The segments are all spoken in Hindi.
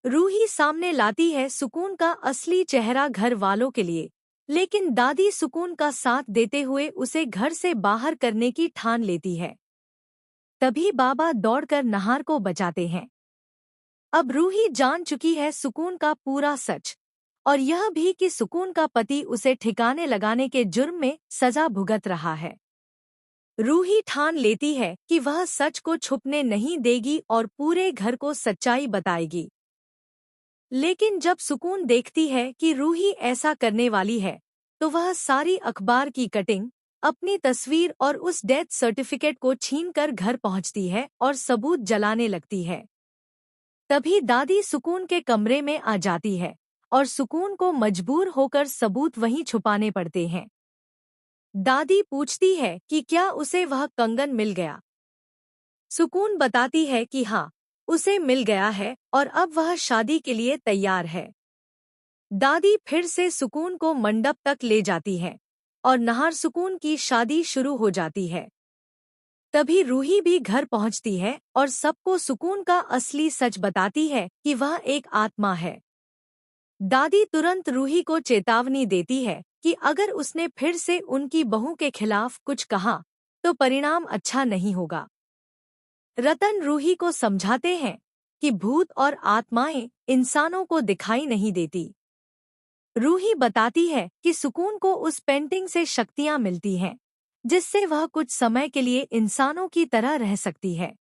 रूही सामने लाती है सुकून का असली चेहरा घर वालों के लिए, लेकिन दादी सुकून का साथ देते हुए उसे घर से बाहर करने की ठान लेती है। तभी बाबा दौड़कर नहार को बचाते हैं। अब रूही जान चुकी है सुकून का पूरा सच, और यह भी कि सुकून का पति उसे ठिकाने लगाने के जुर्म में सजा भुगत रहा है। रूही ठान लेती है कि वह सच को छुपने नहीं देगी और पूरे घर को सच्चाई बताएगी। लेकिन जब सुकून देखती है कि रूही ऐसा करने वाली है, तो वह सारी अखबार की कटिंग, अपनी तस्वीर और उस डेथ सर्टिफिकेट को छीनकर घर पहुंचती है और सबूत जलाने लगती है। तभी दादी सुकून के कमरे में आ जाती है और सुकून को मजबूर होकर सबूत वहीं छुपाने पड़ते हैं। दादी पूछती है कि क्या उसे वह कंगन मिल गया। सुकून बताती है कि हाँ, उसे मिल गया है और अब वह शादी के लिए तैयार है। दादी फिर से सुकून को मंडप तक ले जाती है और नहार सुकून की शादी शुरू हो जाती है। तभी रूही भी घर पहुंचती है और सबको सुकून का असली सच बताती है कि वह एक आत्मा है। दादी तुरंत रूही को चेतावनी देती है कि अगर उसने फिर से उनकी बहू के खिलाफ कुछ कहा तो परिणाम अच्छा नहीं होगा। रतन रूही को समझाते हैं कि भूत और आत्माएं इंसानों को दिखाई नहीं देती। रूही बताती है कि सुकून को उस पेंटिंग से शक्तियां मिलती हैं, जिससे वह कुछ समय के लिए इंसानों की तरह रह सकती है।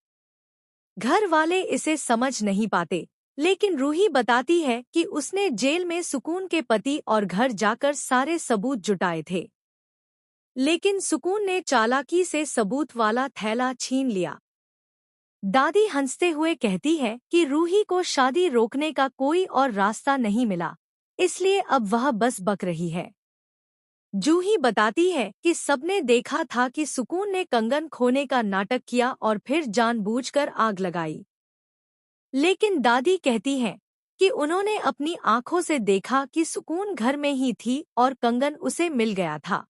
घर वाले इसे समझ नहीं पाते, लेकिन रूही बताती है कि उसने जेल में सुकून के पति और घर जाकर सारे सबूत जुटाए थे। लेकिन सुकून ने चालाकी से सबूत वाला थैला छीन लिया। दादी हंसते हुए कहती है कि रूही को शादी रोकने का कोई और रास्ता नहीं मिला, इसलिए अब वह बस बक रही है। जूही बताती है कि सबने देखा था कि सुकून ने कंगन खोने का नाटक किया और फिर जानबूझकर आग लगाई। लेकिन दादी कहती हैं कि उन्होंने अपनी आंखों से देखा कि सुकून घर में ही थी और कंगन उसे मिल गया था।